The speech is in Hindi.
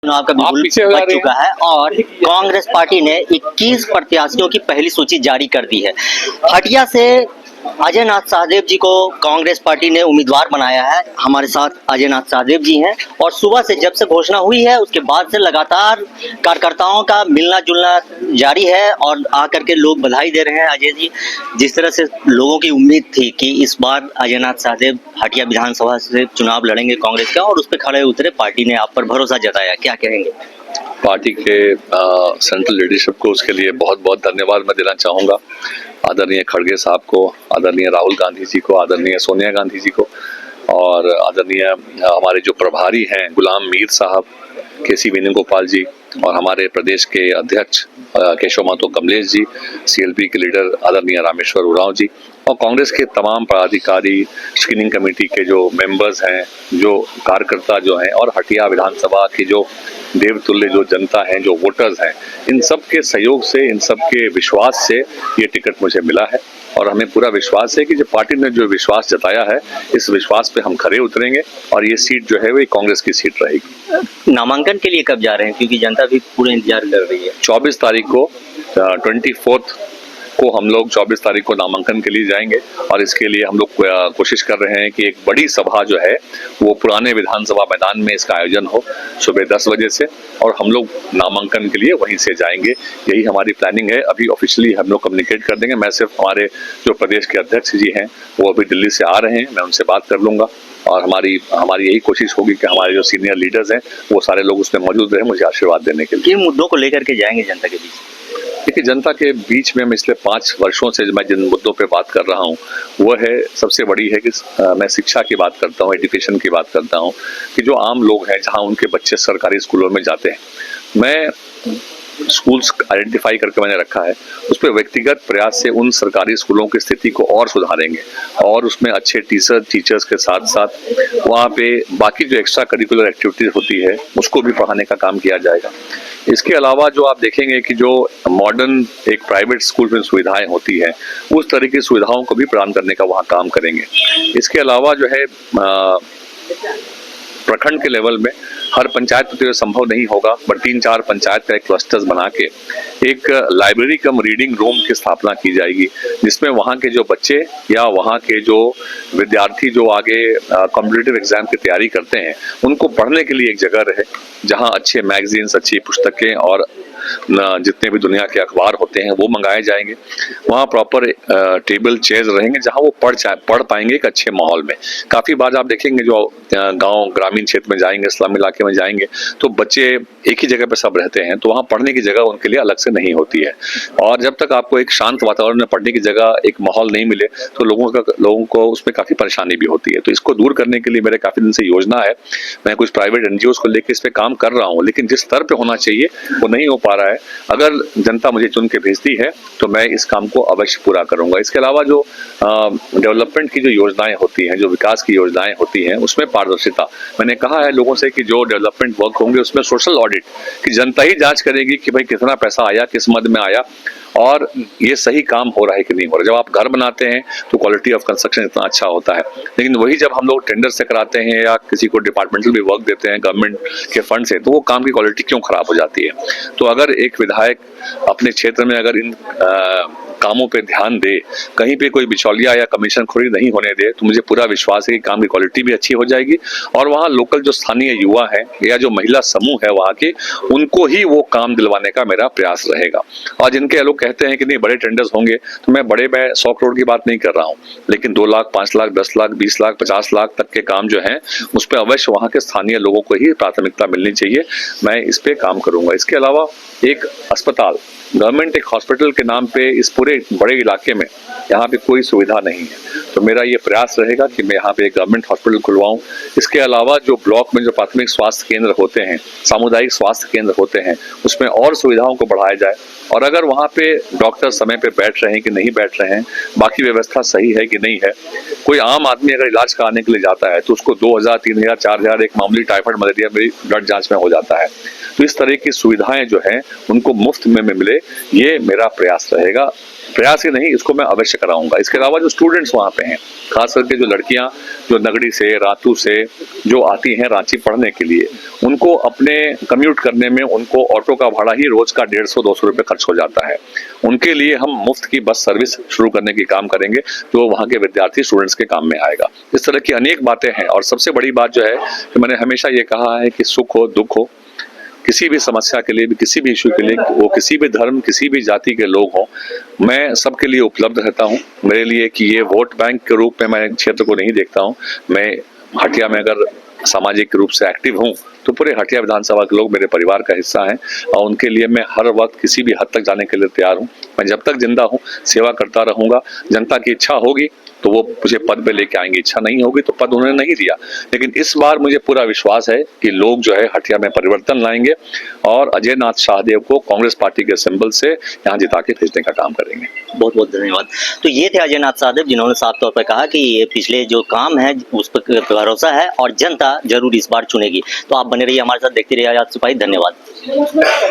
चुनाव का बिल्कुल बच चुका है और कांग्रेस पार्टी ने 21 प्रत्याशियों की पहली सूची जारी कर दी है। हटिया से अजय नाथ सहदेव जी को कांग्रेस पार्टी ने उम्मीदवार बनाया है। हमारे साथ अजय नाथ सहदेव जी हैं और सुबह से जब से घोषणा हुई है उसके बाद से लगातार कार्यकर्ताओं का मिलना जुलना जारी है और आकर के लोग बधाई दे रहे हैं। अजय जी, जिस तरह से लोगों की उम्मीद थी कि इस बार अजय नाथ सहदेव हटिया विधानसभा से चुनाव लड़ेंगे कांग्रेस का और उस पर खड़े उतरे, पार्टी ने आप पर भरोसा जताया, क्या कहेंगे? पार्टी के सेंट्रल लीडरशिप को उसके लिए बहुत बहुत धन्यवाद मैं देना चाहूँगा। आदरणीय खड़गे साहब को, आदरणीय राहुल गांधी जी को, आदरणीय सोनिया गांधी जी को और आदरणीय हमारे जो प्रभारी हैं गुलाम मीर साहब, केसी वेणुगोपाल जी और हमारे प्रदेश के अध्यक्ष केशव महतो कमलेश जी, सीएलपी के लीडर आदरणीय रामेश्वर उरांव जी और कांग्रेस के तमाम पदाधिकारी, स्क्रीनिंग कमेटी के जो मेंबर्स हैं, जो कार्यकर्ता जो हैं और हटिया विधानसभा की जो देवतुल्य जो जनता है, जो वोटर्स हैं, इन सब के सहयोग से, इन सब के विश्वास से ये टिकट मुझे मिला है और हमें पूरा विश्वास है कि जो पार्टी ने जो विश्वास जताया है इस विश्वास पे हम खरे उतरेंगे और ये सीट जो है वो कांग्रेस की सीट रहेगी। नामांकन के लिए कब जा रहे हैं, क्योंकि जनता भी पूरे इंतजार कर रही है? 24 तारीख को 24 को हम लोग 24 तारीख को नामांकन के लिए जाएंगे और इसके लिए हम लोग कोशिश कर रहे हैं कि एक बड़ी सभा जो है वो पुराने विधानसभा मैदान में इसका आयोजन हो सुबह 10 बजे से और हम लोग नामांकन के लिए वहीं से जाएंगे। यही हमारी प्लानिंग है। अभी ऑफिशियली हम लोग कम्युनिकेट कर देंगे। मैं सिर्फ हमारे जो प्रदेश के अध्यक्ष जी हैं वो अभी दिल्ली से आ रहे हैं, मैं उनसे बात कर लूँगा और हमारी यही कोशिश होगी कि हमारे जो सीनियर लीडर्स हैं वो सारे लोग उसमें मौजूद रहे मुझे आशीर्वाद देने के लिए। किन मुद्दों को लेकर के जाएंगे जनता के बीच? देखिए, जनता के बीच में पिछले 5 वर्षों से मैं जिन मुद्दों पे बात कर रहा हूँ वो है, सबसे बड़ी है कि मैं शिक्षा की बात करता हूँ, एजुकेशन की बात करता हूँ कि जो आम लोग हैं जहाँ उनके बच्चे सरकारी स्कूलों में जाते हैं, मैं स्कूल्स आइडेंटिफाई करके मैंने रखा है, उस पर व्यक्तिगत प्रयास से उन सरकारी स्कूलों की स्थिति को और सुधारेंगे और उसमें अच्छे टीचर्स के साथ साथ वहाँ पे बाकी जो एक्स्ट्रा करिकुलर एक्टिविटीज होती है उसको भी पढ़ाने का काम किया जाएगा। इसके अलावा जो आप देखेंगे कि जो मॉडर्न एक प्राइवेट स्कूल में सुविधाएं होती है उस तरह की सुविधाओं को भी प्रदान करने का वहाँ काम करेंगे। इसके अलावा जो है प्रखंड के लेवल में हर पंचायत में तो संभव नहीं होगा, बट 3-4 पंचायत का एक क्लस्टर्स बना के एक लाइब्रेरी कम रीडिंग रूम की स्थापना की जाएगी जिसमें वहाँ के जो बच्चे या वहाँ के जो विद्यार्थी जो आगे कॉम्पिटिटिव एग्जाम की तैयारी करते हैं उनको पढ़ने के लिए एक जगह रहे जहाँ अच्छे मैगजीन्स, अच्छी पुस्तकें और जितने भी दुनिया के अखबार होते हैं वो मंगाए जाएंगे। वहाँ प्रॉपर टेबल चेयर्स रहेंगे जहाँ वो पढ़ पाएंगे एक अच्छे माहौल में। काफ़ी बार आप देखेंगे जो गांव ग्रामीण क्षेत्र में जाएंगे, स्लम इलाके में जाएंगे तो बच्चे एक ही जगह पे सब रहते हैं तो वहाँ पढ़ने की जगह उनके लिए अलग से नहीं होती है और जब तक आपको एक शांत वातावरण में पढ़ने की जगह, एक माहौल नहीं मिले तो लोगों को उसमें काफ़ी परेशानी भी होती है। तो इसको दूर करने के लिए मेरे काफ़ी दिन से योजना है। मैं कुछ प्राइवेट NGOs को लेकर इस पर काम कर रहा हूँ, लेकिन जिस स्तर पर होना चाहिए वो नहीं हो पा रहा है। अगर जनता मुझे चुन के भेजती है तो मैं इस काम को अवश्य पूरा करूंगा। इसके अलावा जो डेवलपमेंट की जो योजनाएं होती हैं, जो विकास की योजनाएं होती हैं, उसमें पारदर्शिता, मैंने कहा है लोगों से कि जो डेवलपमेंट वर्क होंगे उसमें सोशल ऑडिट की जनता ही जांच करेगी कि भाई कितना पैसा आया, किस मद में आया और ये सही काम हो रहा है कि नहीं हो रहा। जब आप घर बनाते हैं तो क्वालिटी ऑफ कंस्ट्रक्शन इतना अच्छा होता है, लेकिन वही जब हम लोग टेंडर से कराते हैं या किसी को डिपार्टमेंटल भी वर्क देते हैं गवर्नमेंट के फंड से तो वो काम की क्वालिटी क्यों खराब हो जाती है। तो अगर एक विधायक अपने क्षेत्र में अगर इन कामों पे ध्यान दे, कहीं पे कोई बिचौलिया या कमीशन खोरी नहीं होने दे तो मुझे पूरा विश्वास है कि काम की क्वालिटी भी अच्छी हो जाएगी और वहाँ लोकल जो स्थानीय युवा है या जो महिला समूह है वहाँ के, उनको ही वो काम दिलवाने का मेरा प्रयास रहेगा। और जिनके लोग कहते हैं कि नहीं बड़े टेंडर्स होंगे तो मैं 100 करोड़ की बात नहीं कर रहा हूँ, लेकिन 2 लाख, 5 लाख, 10 लाख, 20 लाख, 50 लाख तक के काम जो है उस पर अवश्य वहाँ के स्थानीय लोगों को ही प्राथमिकता मिलनी चाहिए। मैं इस पे काम करूंगा। इसके अलावा एक अस्पताल, गवर्नमेंट एक हॉस्पिटल के नाम पे इस पूरे बड़े इलाके में यहाँ पे कोई सुविधा नहीं है तो मेरा ये प्रयास रहेगा कि मैं यहाँ पे एक गवर्नमेंट हॉस्पिटल खुलवाऊं। इसके अलावा जो ब्लॉक में जो प्राथमिक स्वास्थ्य केंद्र होते हैं, सामुदायिक स्वास्थ्य केंद्र होते हैं, उसमें और सुविधाओं को बढ़ाया जाए और अगर वहाँ पे डॉक्टर समय पे बैठ रहे हैं कि नहीं बैठ रहे हैं, बाकी व्यवस्था सही है कि नहीं है। कोई आम आदमी अगर इलाज कराने के लिए जाता है तो उसको 2000, 3000, 4000 एक मामूली टाइफाइड मलेरिया ब्लड जांच में हो जाता है। तो इस तरह की सुविधाएं जो हैं उनको मुफ्त में मिले, ये मेरा प्रयास रहेगा। प्रयास ही नहीं, इसको मैं अवश्य कराऊंगा। इसके अलावा जो स्टूडेंट्स वहाँ पे हैं, खास करके जो लड़कियां जो नगड़ी से, रातू से जो आती हैं रांची पढ़ने के लिए, उनको अपने कम्यूट करने में उनको ऑटो का भाड़ा ही रोज का 150-200 रुपये खर्च हो जाता है। उनके लिए हम मुफ्त की बस सर्विस शुरू करने की काम करेंगे, जो वहाँ के विद्यार्थी स्टूडेंट्स के काम में आएगा। इस तरह की अनेक बातें हैं, और सबसे बड़ी बात जो है कि मैंने हमेशा ये कहा है कि सुख हो दुख हो, किसी भी समस्या के लिए भी, किसी भी इशू के लिए, वो किसी भी धर्म, किसी भी जाति के लोग हों, मैं सबके लिए उपलब्ध रहता हूं। मेरे लिए कि ये वोट बैंक के रूप में मैं क्षेत्र को नहीं देखता हूं। मैं हटिया में अगर सामाजिक रूप से एक्टिव हूं तो पूरे हटिया विधानसभा के लोग मेरे परिवार का हिस्सा हैं, और उनके लिए मैं हर वक्त किसी भी हद तक जाने के लिए तैयार हूं। मैं जब तक जिंदा हूं सेवा करता रहूंगा। जनता की इच्छा होगी तो वो मुझे पद पे लेके आएंगे, इच्छा नहीं होगी तो पद उन्होंने नहीं दिया। लेकिन इस बार मुझे पूरा विश्वास है कि लोग जो है हटिया में परिवर्तन लाएंगे और अजय नाथ शाहदेव को कांग्रेस पार्टी के सिंबल से यहाँ जिता के भेजने का काम करेंगे। बहुत बहुत धन्यवाद। तो ये थे अजय नाथ शाहदेव, जिन्होंने साफ तौर पर कहा कि ये पिछले जो काम है उस पर भरोसा है और जनता जरूर इस बार चुनेगी। तो आप बने रहिए हमारे साथ, देखते रहिए आजाद सिपाही। धन्यवाद।